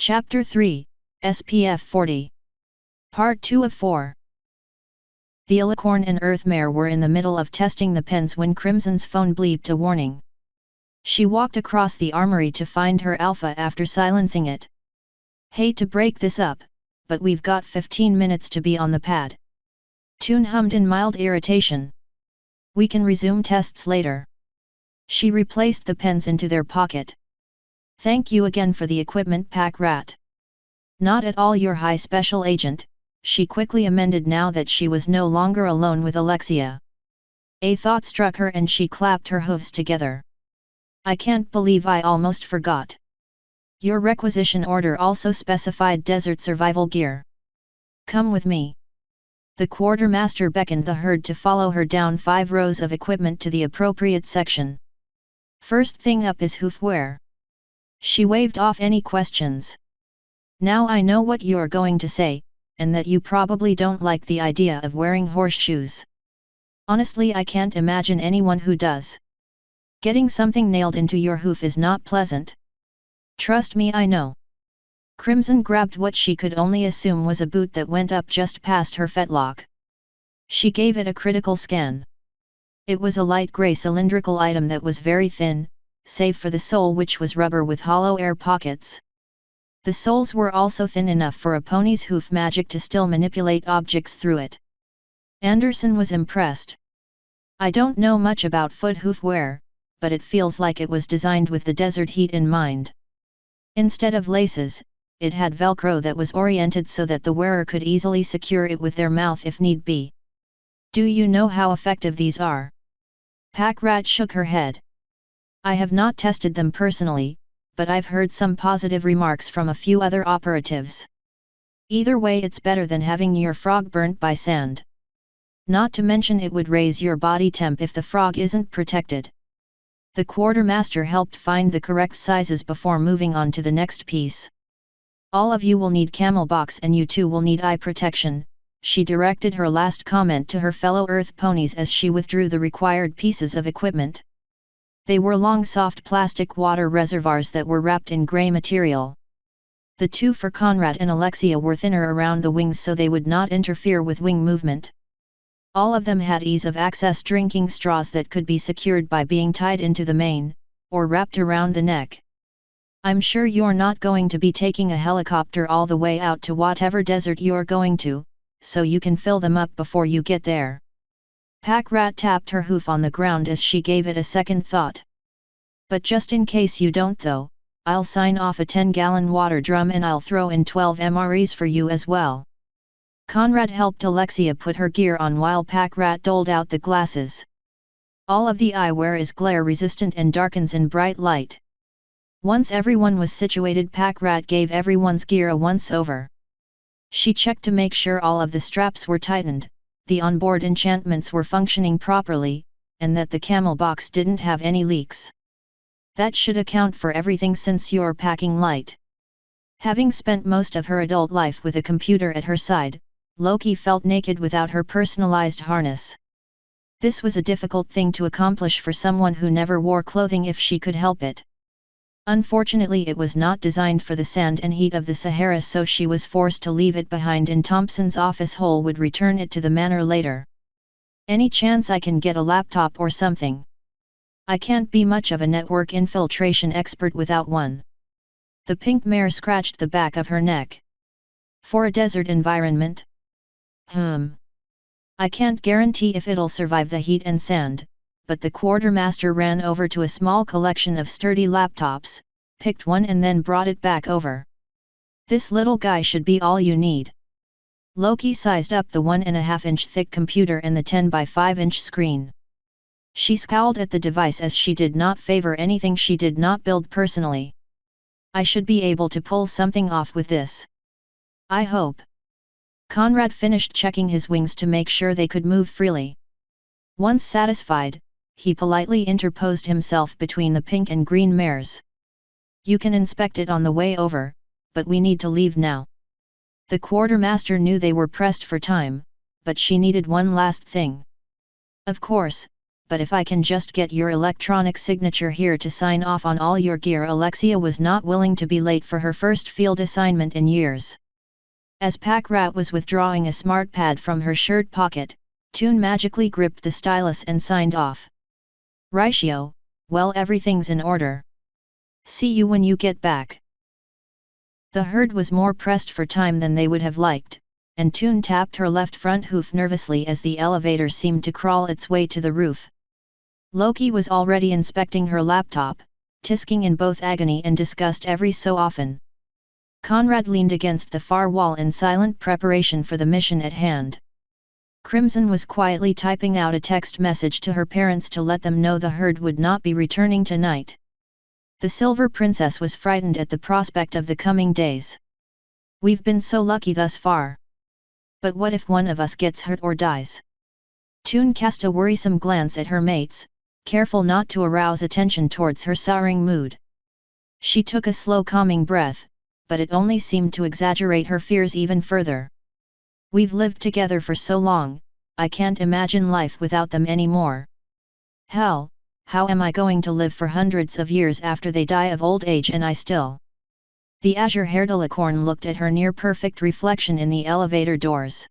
Chapter 3, SPF 40. Part 2 of 4. The Alicorn and Earthmare were in the middle of testing the pens when Crimson's phone bleeped a warning. She walked across the armory to find her Alpha after silencing it. "Hate to break this up, but we've got 15 minutes to be on the pad." Toon hummed in mild irritation. "We can resume tests later." She replaced the pens into their pocket. "Thank you again for the equipment, Pack Rat." "Not at all, your high special agent," she quickly amended now that she was no longer alone with Alexia. A thought struck her and she clapped her hooves together. "I can't believe I almost forgot. Your requisition order also specified desert survival gear. Come with me." The quartermaster beckoned the herd to follow her down 5 rows of equipment to the appropriate section. "First thing up is hoofwear." She waved off any questions. "Now I know what you're going to say, and that you probably don't like the idea of wearing horseshoes. Honestly, I can't imagine anyone who does. Getting something nailed into your hoof is not pleasant. Trust me, I know." Crimson grabbed what she could only assume was a boot that went up just past her fetlock. She gave it a critical scan. It was a light grey cylindrical item that was very thin, save for the sole, which was rubber with hollow air pockets. The soles were also thin enough for a pony's hoof magic to still manipulate objects through it. Anderson was impressed. "I don't know much about foot hoof wear, but it feels like it was designed with the desert heat in mind. Instead of laces, it had Velcro that was oriented so that the wearer could easily secure it with their mouth if need be. Do you know how effective these are?" Pack Rat shook her head. "I have not tested them personally, but I've heard some positive remarks from a few other operatives. Either way, it's better than having your frog burnt by sand. Not to mention it would raise your body temp if the frog isn't protected." The quartermaster helped find the correct sizes before moving on to the next piece. "All of you will need camel box and you too will need eye protection," she directed her last comment to her fellow Earth ponies as she withdrew the required pieces of equipment. They were long soft plastic water reservoirs that were wrapped in grey material. The two for Conrad and Alexia were thinner around the wings so they would not interfere with wing movement. All of them had ease of access drinking straws that could be secured by being tied into the mane, or wrapped around the neck. "I'm sure you're not going to be taking a helicopter all the way out to whatever desert you're going to, so you can fill them up before you get there." Pack Rat tapped her hoof on the ground as she gave it a second thought. "But just in case you don't though, I'll sign off a 10-gallon water drum and I'll throw in 12 MREs for you as well." Conrad helped Alexia put her gear on while Pack Rat doled out the glasses. "All of the eyewear is glare resistant and darkens in bright light." Once everyone was situated, Pack Rat gave everyone's gear a once-over. She checked to make sure all of the straps were tightened, the onboard enchantments were functioning properly, and that the camel box didn't have any leaks. That should account for everything since you're packing light. Having spent most of her adult life with a computer at her side, Loki felt naked without her personalized harness. This was a difficult thing to accomplish for someone who never wore clothing if she could help it. Unfortunately, it was not designed for the sand and heat of the Sahara, so she was forced to leave it behind in Thompson's office. Hole would return it to the manor later. "Any chance I can get a laptop or something? I can't be much of a network infiltration expert without one." The pink mare scratched the back of her neck. "For a desert environment? I can't guarantee if it'll survive the heat and sand," but the quartermaster ran over to a small collection of sturdy laptops, picked one and then brought it back over. "This little guy should be all you need." Loki sized up the 1.5-inch thick computer and the 10 by 5-inch screen. She scowled at the device as she did not favor anything she did not build personally. "I should be able to pull something off with this. I hope." Conrad finished checking his wings to make sure they could move freely. Once satisfied, he politely interposed himself between the pink and green mares. "You can inspect it on the way over, but we need to leave now." The quartermaster knew they were pressed for time, but she needed one last thing. "Of course, but if I can just get your electronic signature here to sign off on all your gear. Alexia was not willing to be late for her first field assignment in years. As Packrat was withdrawing a smart pad from her shirt pocket, Toon magically gripped the stylus and signed off. Ratio, well, everything's in order. See you when you get back. The herd was more pressed for time than they would have liked, and Toon tapped her left front hoof nervously as the elevator seemed to crawl its way to the roof. Loki was already inspecting her laptop, tisking in both agony and disgust every so often. Conrad leaned against the far wall in silent preparation for the mission at hand. Crimson was quietly typing out a text message to her parents to let them know the herd would not be returning tonight. The Silver Princess was frightened at the prospect of the coming days. We've been so lucky thus far. But what if one of us gets hurt or dies? Toon cast a worrisome glance at her mates, careful not to arouse attention towards her souring mood. She took a slow calming breath, but it only seemed to exaggerate her fears even further. We've lived together for so long, I can't imagine life without them anymore. Hell, how am I going to live for hundreds of years after they die of old age and I still? The azure-haired alicorn looked at her near-perfect reflection in the elevator doors.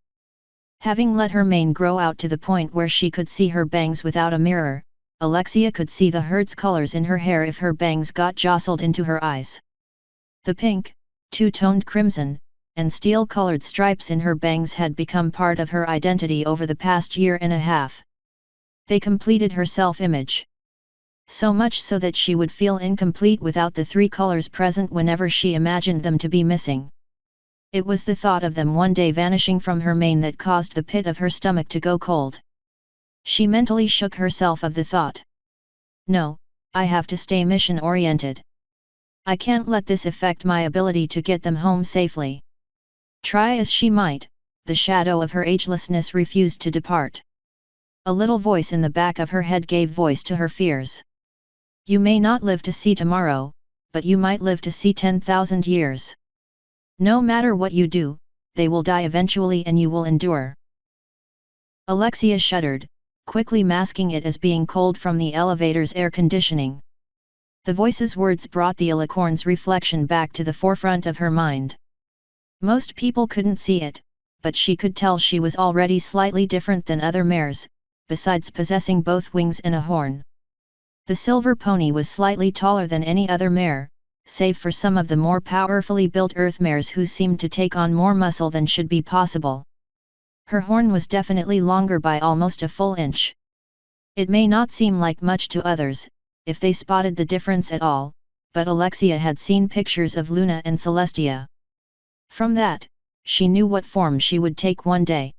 Having let her mane grow out to the point where she could see her bangs without a mirror, Alexia could see the herd's colors in her hair if her bangs got jostled into her eyes. The pink, two-toned crimson, and steel-colored stripes in her bangs had become part of her identity over the past year and a half. They completed her self-image. So much so that she would feel incomplete without the three colors present whenever she imagined them to be missing. It was the thought of them one day vanishing from her mane that caused the pit of her stomach to go cold. She mentally shook herself of the thought. No, I have to stay mission-oriented. I can't let this affect my ability to get them home safely. Try as she might, the shadow of her agelessness refused to depart. A little voice in the back of her head gave voice to her fears. You may not live to see tomorrow, but you might live to see 10,000 years. No matter what you do, they will die eventually and you will endure. Alexia shuddered, quickly masking it as being cold from the elevator's air conditioning. The voice's words brought the alicorn's reflection back to the forefront of her mind. Most people couldn't see it, but she could tell she was already slightly different than other mares, besides possessing both wings and a horn. The silver pony was slightly taller than any other mare, save for some of the more powerfully built earth mares who seemed to take on more muscle than should be possible. Her horn was definitely longer by almost a full inch. It may not seem like much to others, if they spotted the difference at all, but Alexia had seen pictures of Luna and Celestia. From that, she knew what form she would take one day.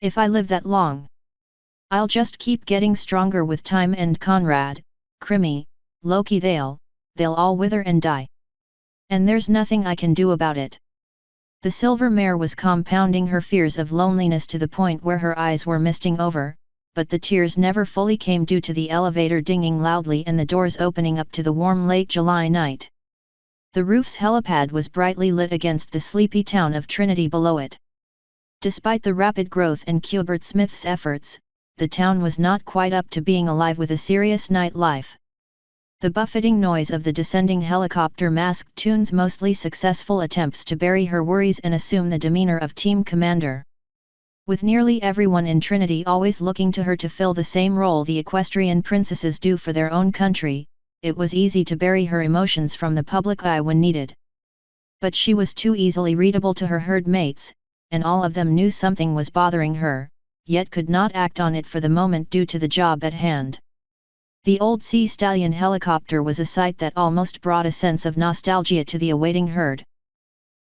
If I live that long, I'll just keep getting stronger with time, and Conrad, Crimmy, Loki, they'll all wither and die. And there's nothing I can do about it. The silver mare was compounding her fears of loneliness to the point where her eyes were misting over, but the tears never fully came due to the elevator dinging loudly and the doors opening up to the warm late July night. The roof's helipad was brightly lit against the sleepy town of Trinity below it. Despite the rapid growth and Cubert Smith's efforts, the town was not quite up to being alive with a serious nightlife. The buffeting noise of the descending helicopter masked Toon's mostly successful attempts to bury her worries and assume the demeanor of team commander. With nearly everyone in Trinity always looking to her to fill the same role the equestrian princesses do for their own country, it was easy to bury her emotions from the public eye when needed. But she was too easily readable to her herd mates, and all of them knew something was bothering her, yet could not act on it for the moment due to the job at hand. The old Sea Stallion helicopter was a sight that almost brought a sense of nostalgia to the awaiting herd.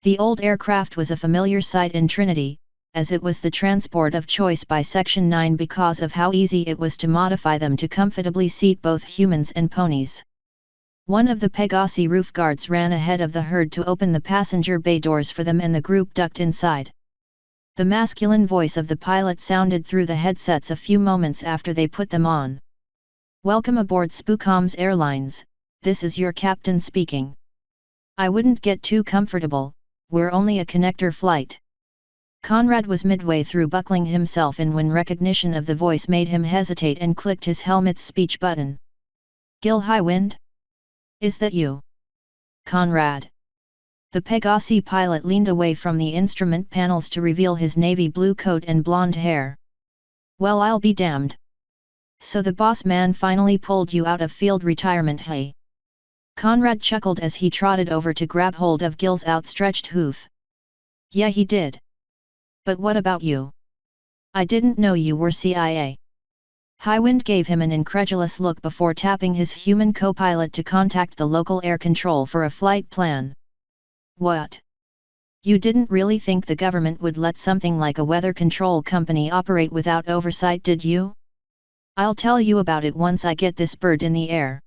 The old aircraft was a familiar sight in Trinity, as it was the transport of choice by Section 9 because of how easy it was to modify them to comfortably seat both humans and ponies. One of the Pegasi roof guards ran ahead of the herd to open the passenger bay doors for them, and the group ducked inside. The masculine voice of the pilot sounded through the headsets a few moments after they put them on. Welcome aboard Spookhoms Airlines, this is your captain speaking. I wouldn't get too comfortable, we're only a connector flight. Conrad was midway through buckling himself in when recognition of the voice made him hesitate and clicked his helmet's speech button. "Gil Highwind? Is that you?" "Conrad." The Pegasi pilot leaned away from the instrument panels to reveal his navy blue coat and blonde hair. "Well, I'll be damned. So the boss man finally pulled you out of field retirement, hey?" Conrad chuckled as he trotted over to grab hold of Gil's outstretched hoof. "Yeah, he did. But what about you? I didn't know you were CIA." Highwind gave him an incredulous look before tapping his human co-pilot to contact the local air control for a flight plan. "What? You didn't really think the government would let something like a weather control company operate without oversight, did you? I'll tell you about it once I get this bird in the air."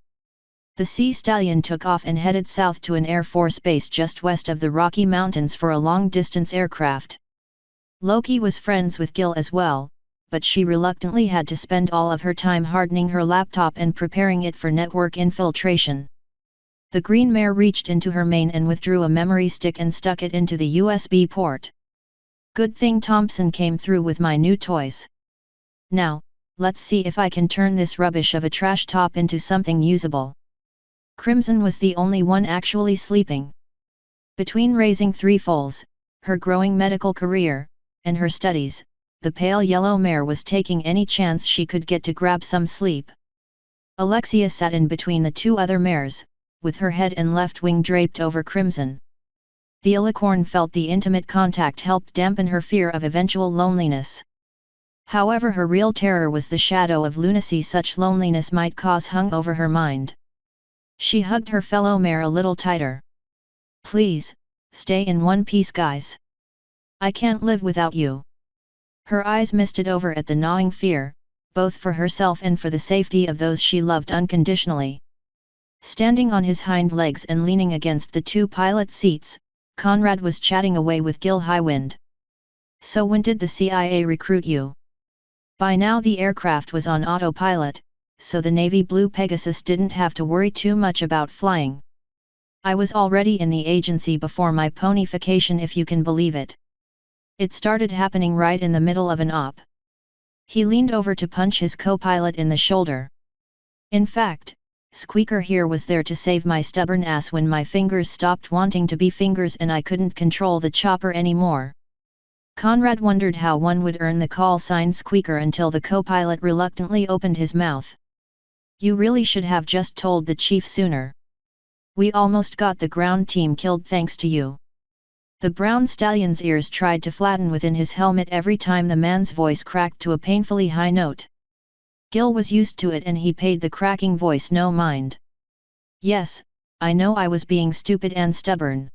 The Sea Stallion took off and headed south to an Air Force base just west of the Rocky Mountains for a long-distance aircraft. Loki was friends with Gil as well, but she reluctantly had to spend all of her time hardening her laptop and preparing it for network infiltration. The Green Mare reached into her mane and withdrew a memory stick and stuck it into the USB port. "Good thing Thompson came through with my new toys. Now, let's see if I can turn this rubbish of a trash top into something usable." Crimson was the only one actually sleeping. Between raising 3 foals, her growing medical career, and her studies, the pale yellow mare was taking any chance she could get to grab some sleep. Alexia sat in between the 2 other mares, with her head and left wing draped over Crimson. The Alicorn felt the intimate contact helped dampen her fear of eventual loneliness. However, her real terror was the shadow of lunacy such loneliness might cause hung over her mind. She hugged her fellow mare a little tighter. "Please, stay in one piece, guys. I can't live without you." Her eyes misted over at the gnawing fear, both for herself and for the safety of those she loved unconditionally. Standing on his hind legs and leaning against the 2 pilot seats, Conrad was chatting away with Gil Highwind. "So when did the CIA recruit you?" By now the aircraft was on autopilot, so the navy blue Pegasus didn't have to worry too much about flying. "I was already in the agency before my ponification, if you can believe it. It started happening right in the middle of an op." He leaned over to punch his co-pilot in the shoulder. "In fact, Squeaker here was there to save my stubborn ass when my fingers stopped wanting to be fingers and I couldn't control the chopper anymore." Conrad wondered how one would earn the call sign Squeaker until the co-pilot reluctantly opened his mouth. "You really should have just told the chief sooner. We almost got the ground team killed thanks to you." The brown stallion's ears tried to flatten within his helmet every time the man's voice cracked to a painfully high note. Gil was used to it and he paid the cracking voice no mind. "Yes, I know I was being stupid and stubborn.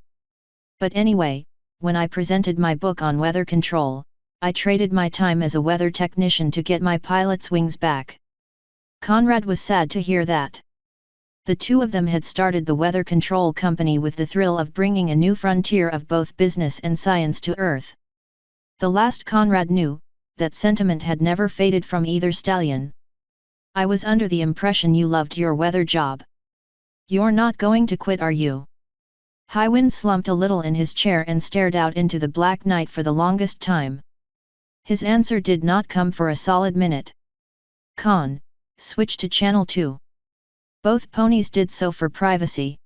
But anyway, when I presented my book on weather control, I traded my time as a weather technician to get my pilot's wings back." Conrad was sad to hear that. The 2 of them had started the weather control company with the thrill of bringing a new frontier of both business and science to Earth. The last Conrad knew, that sentiment had never faded from either stallion. "I was under the impression you loved your weather job. You're not going to quit, are you?" Highwind slumped a little in his chair and stared out into the black night for the longest time. His answer did not come for a solid minute. "Con, switch to channel 2. Both ponies did so for privacy.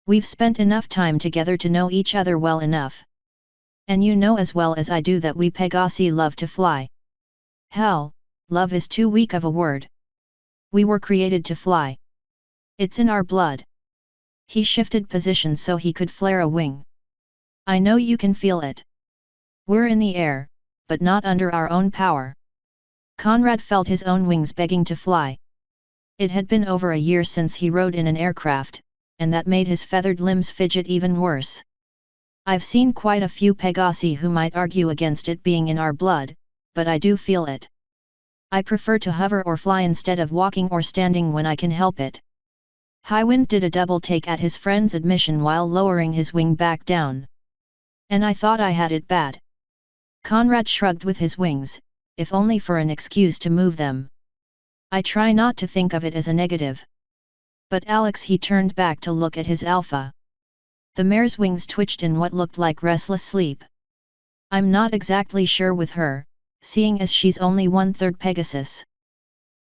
We've spent enough time together to know each other well enough. And you know as well as I do that we Pegasi love to fly. Hell, love is too weak of a word. We were created to fly. It's in our blood." He shifted position so he could flare a wing. "I know you can feel it. We're in the air, but not under our own power." Conrad felt his own wings begging to fly. It had been over a year since he rode in an aircraft, and that made his feathered limbs fidget even worse. "I've seen quite a few Pegasi who might argue against it being in our blood, but I do feel it. I prefer to hover or fly instead of walking or standing when I can help it." Highwind did a double take at his friend's admission while lowering his wing back down. "And I thought I had it bad." Conrad shrugged with his wings, if only for an excuse to move them. "I try not to think of it as a negative." But Alex, he turned back to look at his alpha. The mare's wings twitched in what looked like restless sleep. I'm not exactly sure with her, seeing as she's only 1/3 Pegasus.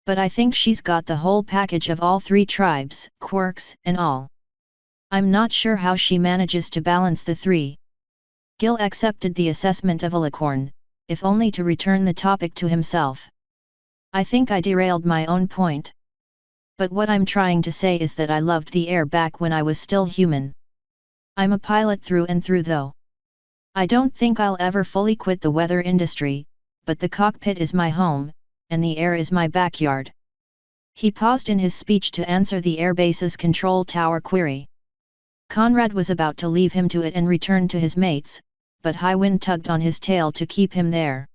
But I think she's got the whole package of all three tribes, quirks and all. I'm not sure how she manages to balance the three. Gil accepted the assessment of Alicorn, if only to return the topic to himself. I think I derailed my own point. But what I'm trying to say is that I loved the air back when I was still human. I'm a pilot through and through though. I don't think I'll ever fully quit the weather industry, but the cockpit is my home, and the air is my backyard. He paused in his speech to answer the airbase's control tower query. Conrad was about to leave him to it and return to his mates, but high wind tugged on his tail to keep him there.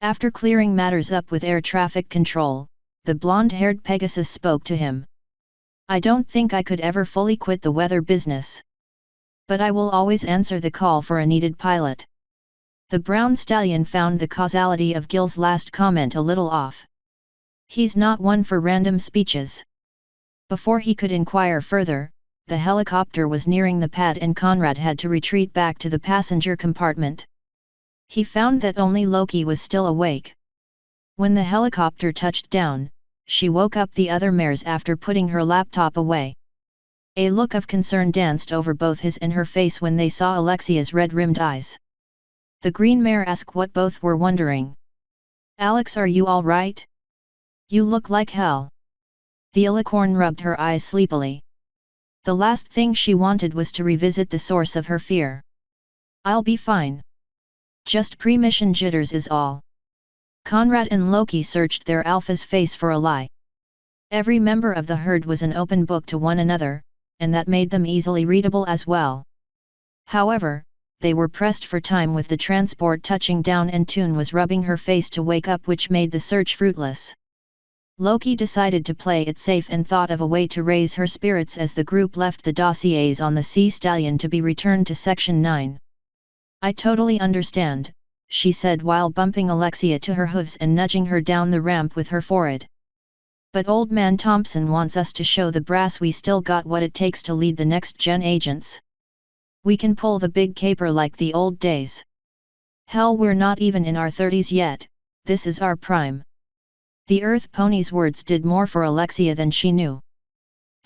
After clearing matters up with air traffic control, the blonde-haired Pegasus spoke to him. I don't think I could ever fully quit the weather business. But I will always answer the call for a needed pilot. The brown stallion found the causality of Gil's last comment a little off. He's not one for random speeches. Before he could inquire further, the helicopter was nearing the pad and Conrad had to retreat back to the passenger compartment. He found that only Loki was still awake. When the helicopter touched down, she woke up the other mares after putting her laptop away. A look of concern danced over both his and her face when they saw Alexia's red-rimmed eyes. The green mare asked what both were wondering. Alex, are you all right? You look like hell. The Alicorn rubbed her eyes sleepily. The last thing she wanted was to revisit the source of her fear. I'll be fine. Just pre-mission jitters is all. Conrad and Loki searched their alpha's face for a lie. Every member of the herd was an open book to one another, and that made them easily readable as well. However, they were pressed for time with the transport touching down and Toon was rubbing her face to wake up, which made the search fruitless. Loki decided to play it safe and thought of a way to raise her spirits as the group left the dossiers on the Sea Stallion to be returned to Section 9. I totally understand, she said while bumping Alexia to her hooves and nudging her down the ramp with her forehead. But Old Man Thompson wants us to show the brass we still got what it takes to lead the next-gen agents. We can pull the big caper like the old days. Hell, we're not even in our 30s yet, this is our prime. The Earth Pony's words did more for Alexia than she knew.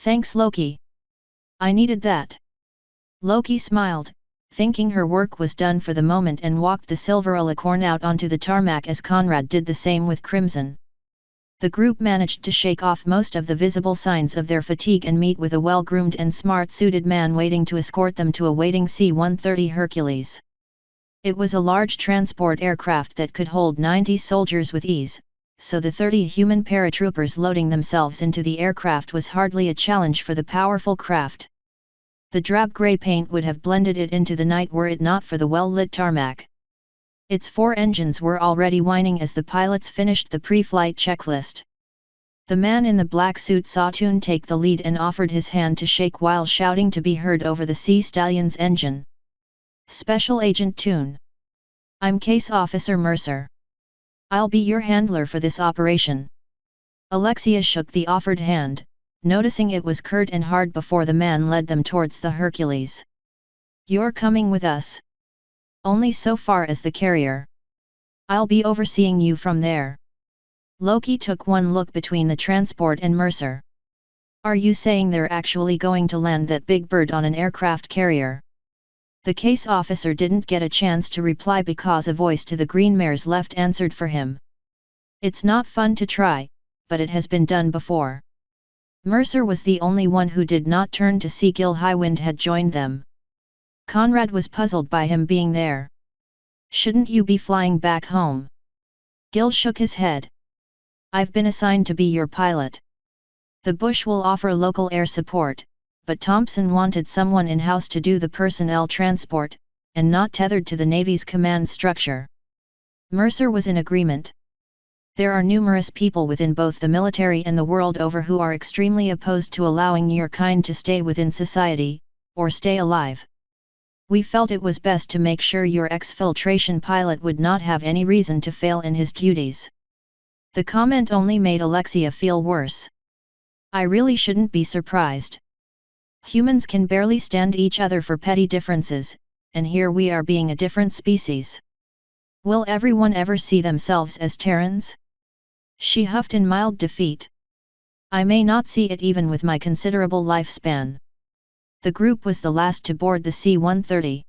Thanks, Loki. I needed that. Loki smiled, thinking her work was done for the moment, and walked the silver Alicorn out onto the tarmac as Conrad did the same with Crimson. The group managed to shake off most of the visible signs of their fatigue and meet with a well-groomed and smart-suited man waiting to escort them to a waiting C-130 Hercules. It was a large transport aircraft that could hold 90 soldiers with ease, so the 30 human paratroopers loading themselves into the aircraft was hardly a challenge for the powerful craft. The drab grey paint would have blended it into the night were it not for the well-lit tarmac. Its 4 engines were already whining as the pilots finished the pre-flight checklist. The man in the black suit saw Toon take the lead and offered his hand to shake while shouting to be heard over the Sea Stallion's engine. Special Agent Toon. I'm Case Officer Mercer. I'll be your handler for this operation. Alexia shook the offered hand, noticing it was curt and hard before the man led them towards the Hercules. You're coming with us. Only so far as the carrier. I'll be overseeing you from there. Loki took one look between the transport and Mercer. Are you saying they're actually going to land that big bird on an aircraft carrier? The case officer didn't get a chance to reply because a voice to the green mare's left answered for him. It's not fun to try, but it has been done before. Mercer was the only one who did not turn to see Gil. Highwind had joined them. Conrad was puzzled by him being there. Shouldn't you be flying back home? Gil shook his head. I've been assigned to be your pilot. The Bush will offer local air support, but Thompson wanted someone in-house to do the personnel transport, and not tethered to the Navy's command structure. Mercer was in agreement. There are numerous people within both the military and the world over who are extremely opposed to allowing your kind to stay within society, or stay alive. We felt it was best to make sure your exfiltration pilot would not have any reason to fail in his duties. The comment only made Alexia feel worse. I really shouldn't be surprised. Humans can barely stand each other for petty differences, and here we are being a different species. Will everyone ever see themselves as Terrans? She huffed in mild defeat. I may not see it even with my considerable lifespan. The group was the last to board the C-130.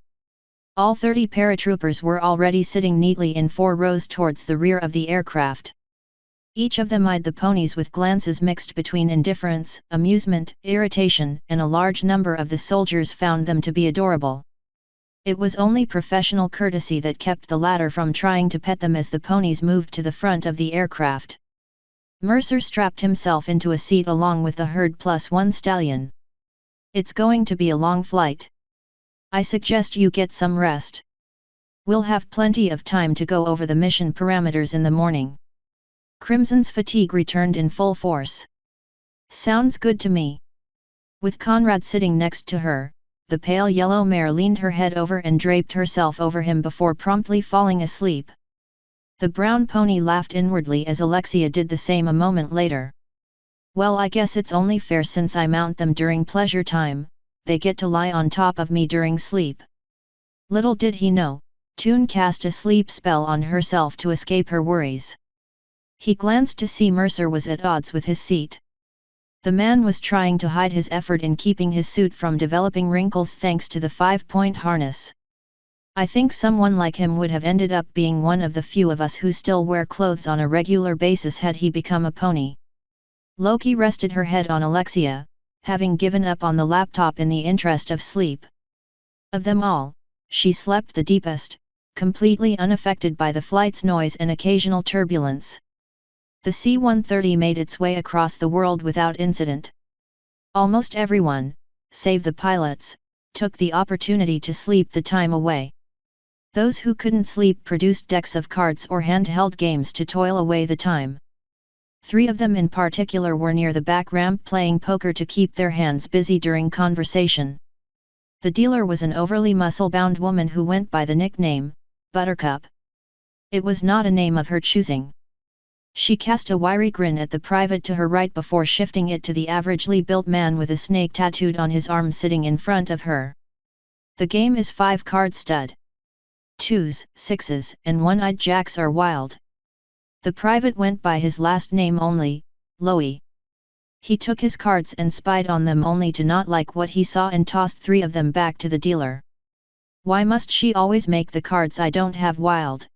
All 30 paratroopers were already sitting neatly in 4 rows towards the rear of the aircraft. Each of them eyed the ponies with glances mixed between indifference, amusement, irritation, and a large number of the soldiers found them to be adorable. It was only professional courtesy that kept the latter from trying to pet them as the ponies moved to the front of the aircraft. Mercer strapped himself into a seat along with the herd plus 1 stallion. It's going to be a long flight. I suggest you get some rest. We'll have plenty of time to go over the mission parameters in the morning. Crimson's fatigue returned in full force. Sounds good to me. With Conrad sitting next to her, the pale yellow mare leaned her head over and draped herself over him before promptly falling asleep. The brown pony laughed inwardly as Alexia did the same a moment later. Well, I guess it's only fair since I mount them during pleasure time, they get to lie on top of me during sleep. Little did he know, Toon cast a sleep spell on herself to escape her worries. He glanced to see Mercer was at odds with his seat. The man was trying to hide his effort in keeping his suit from developing wrinkles thanks to the 5-point harness. I think someone like him would have ended up being one of the few of us who still wear clothes on a regular basis had he become a pony. Loki rested her head on Alexia, having given up on the laptop in the interest of sleep. Of them all, she slept the deepest, completely unaffected by the flight's noise and occasional turbulence. The C-130 made its way across the world without incident. Almost everyone, save the pilots, took the opportunity to sleep the time away. Those who couldn't sleep produced decks of cards or handheld games to toil away the time. 3 of them in particular were near the back ramp playing poker to keep their hands busy during conversation. The dealer was an overly muscle-bound woman who went by the nickname, Buttercup. It was not a name of her choosing. She cast a wiry grin at the private to her right before shifting it to the averagely built man with a snake tattooed on his arm sitting in front of her. The game is 5-card stud. 2s, 6s, and 1-eyed jacks are wild. The private went by his last name only, Lowy. He took his cards and spied on them only to not like what he saw and tossed 3 of them back to the dealer. Why must she always make the cards I don't have wild?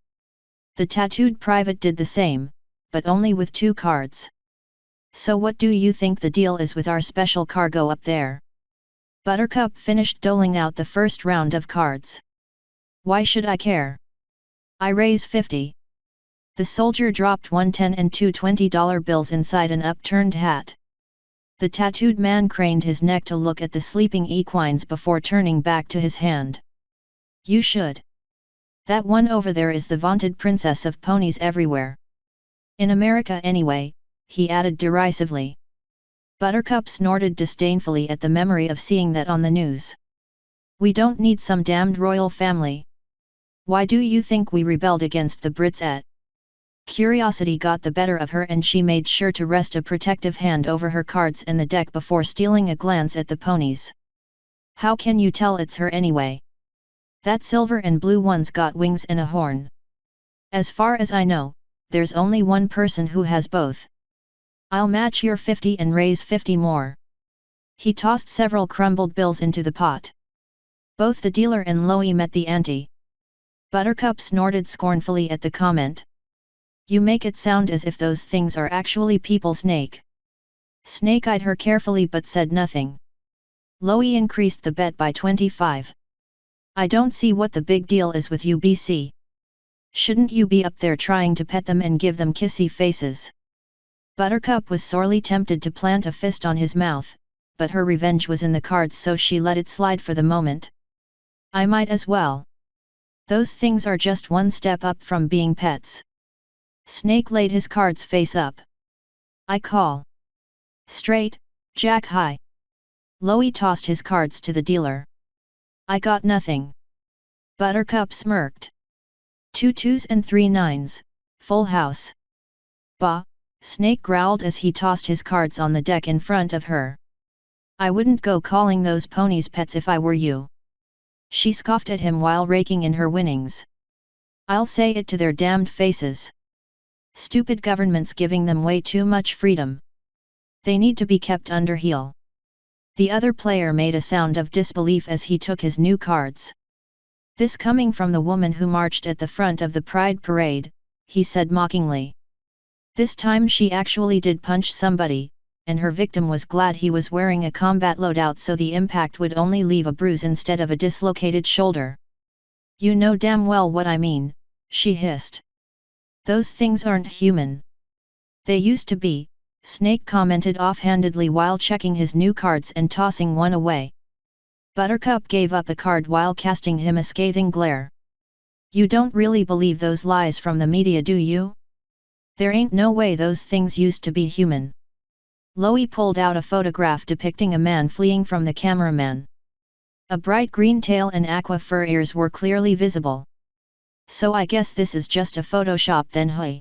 The tattooed private did the same, but only with 2 cards. So what do you think the deal is with our special cargo up there? Buttercup finished doling out the first round of cards. Why should I care? I raise 50. The soldier dropped 1 $10 and 2 $20 bills inside an upturned hat. The tattooed man craned his neck to look at the sleeping equines before turning back to his hand. You should. That one over there is the vaunted princess of ponies everywhere. In America anyway, he added derisively. Buttercup snorted disdainfully at the memory of seeing that on the news. We don't need some damned royal family. Why do you think we rebelled against the Brits at? Curiosity got the better of her and she made sure to rest a protective hand over her cards and the deck before stealing a glance at the ponies. How can you tell it's her anyway? That silver and blue one's got wings and a horn. As far as I know, there's only one person who has both. I'll match your 50 and raise 50 more. He tossed several crumbled bills into the pot. Both the dealer and Lowy met the ante. Buttercup snorted scornfully at the comment. You make it sound as if those things are actually people. Snake eyed her carefully but said nothing. Lowy increased the bet by 25. I don't see what the big deal is with you, BC. Shouldn't you be up there trying to pet them and give them kissy faces? Buttercup was sorely tempted to plant a fist on his mouth, but her revenge was in the cards so she let it slide for the moment. I might as well. Those things are just one step up from being pets. Snake laid his cards face up. I call. Straight, Jack high. Lowy tossed his cards to the dealer. I got nothing. Buttercup smirked. 2 2s and 3 9s, full house. Bah, Snake growled as he tossed his cards on the deck in front of her. I wouldn't go calling those ponies pets if I were you. She scoffed at him while raking in her winnings. I'll say it to their damned faces. Stupid governments giving them way too much freedom. They need to be kept under heel. The other player made a sound of disbelief as he took his new cards. This coming from the woman who marched at the front of the Pride Parade, he said mockingly. This time she actually did punch somebody, and her victim was glad he was wearing a combat loadout so the impact would only leave a bruise instead of a dislocated shoulder. You know damn well what I mean, she hissed. Those things aren't human. They used to be, Snake commented offhandedly while checking his new cards and tossing one away. Buttercup gave up a card while casting him a scathing glare. You don't really believe those lies from the media, do you? There ain't no way those things used to be human. Loie pulled out a photograph depicting a man fleeing from the cameraman. A bright green tail and aqua fur ears were clearly visible. So I guess this is just a Photoshop then, huh?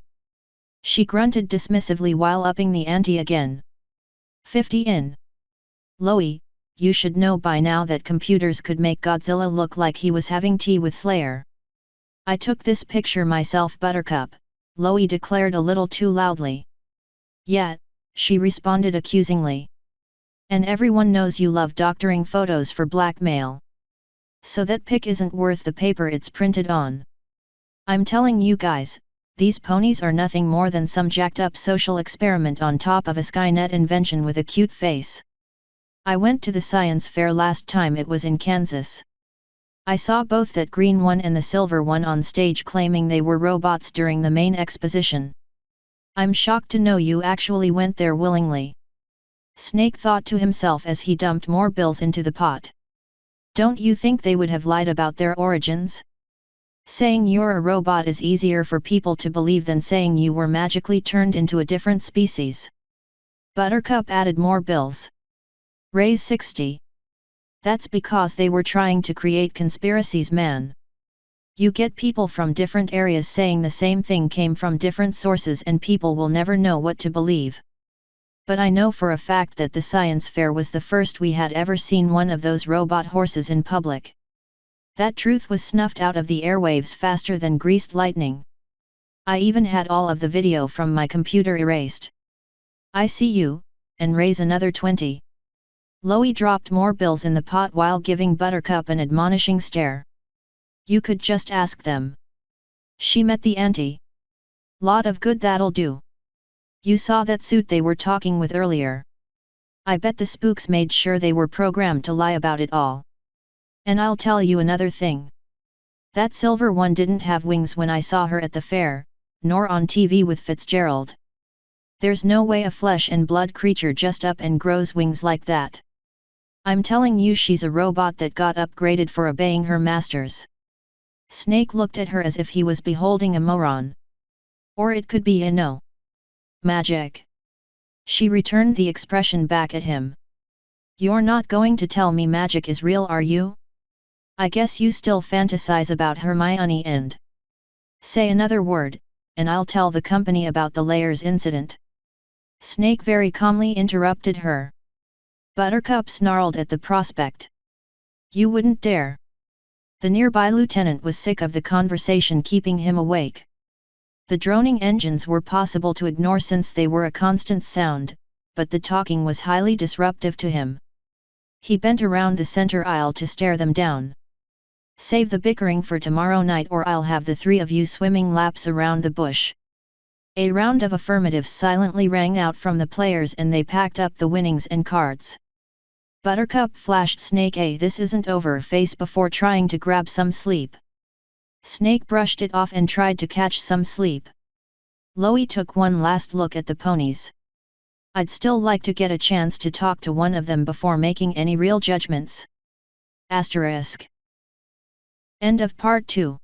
She grunted dismissively while upping the ante again. 50 in. Loie, you should know by now that computers could make Godzilla look like he was having tea with Slayer. I took this picture myself, Buttercup, Loie declared a little too loudly. Yeah, she responded accusingly. And everyone knows you love doctoring photos for blackmail. So that pic isn't worth the paper it's printed on. I'm telling you guys, these ponies are nothing more than some jacked up social experiment on top of a Skynet invention with a cute face. I went to the science fair last time it was in Kansas. I saw both that green one and the silver one on stage claiming they were robots during the main exposition. I'm shocked to know you actually went there willingly. Snake thought to himself as he dumped more bills into the pot. Don't you think they would have lied about their origins? Saying you're a robot is easier for people to believe than saying you were magically turned into a different species. Buttercup added more bills. Raise 60. That's because they were trying to create conspiracies, man. You get people from different areas saying the same thing came from different sources and people will never know what to believe. But I know for a fact that the science fair was the first we had ever seen one of those robot horses in public. That truth was snuffed out of the airwaves faster than greased lightning. I even had all of the video from my computer erased. I see you, and raise another 20. Loie dropped more bills in the pot while giving Buttercup an admonishing stare. You could just ask them. She met the ante. Lot of good that'll do. You saw that suit they were talking with earlier. I bet the spooks made sure they were programmed to lie about it all. And I'll tell you another thing. That silver one didn't have wings when I saw her at the fair, nor on TV with Fitzgerald. There's no way a flesh and blood creature just up and grows wings like that. I'm telling you she's a robot that got upgraded for obeying her masters. Snake looked at her as if he was beholding a moron. Or it could be magic. She returned the expression back at him. You're not going to tell me magic is real, are you? I guess you still fantasize about Hermione and... Say another word, and I'll tell the company about the layers incident. Snake very calmly interrupted her. Buttercup snarled at the prospect. You wouldn't dare. The nearby lieutenant was sick of the conversation keeping him awake. The droning engines were possible to ignore since they were a constant sound, but the talking was highly disruptive to him. He bent around the center aisle to stare them down. Save the bickering for tomorrow night or I'll have the three of you swimming laps around the bush. A round of affirmatives silently rang out from the players and they packed up the winnings and cards. Buttercup flashed Snake a "this isn't over" face before trying to grab some sleep. Snake brushed it off and tried to catch some sleep. Loie took one last look at the ponies. I'd still like to get a chance to talk to one of them before making any real judgments. **. End of part 2.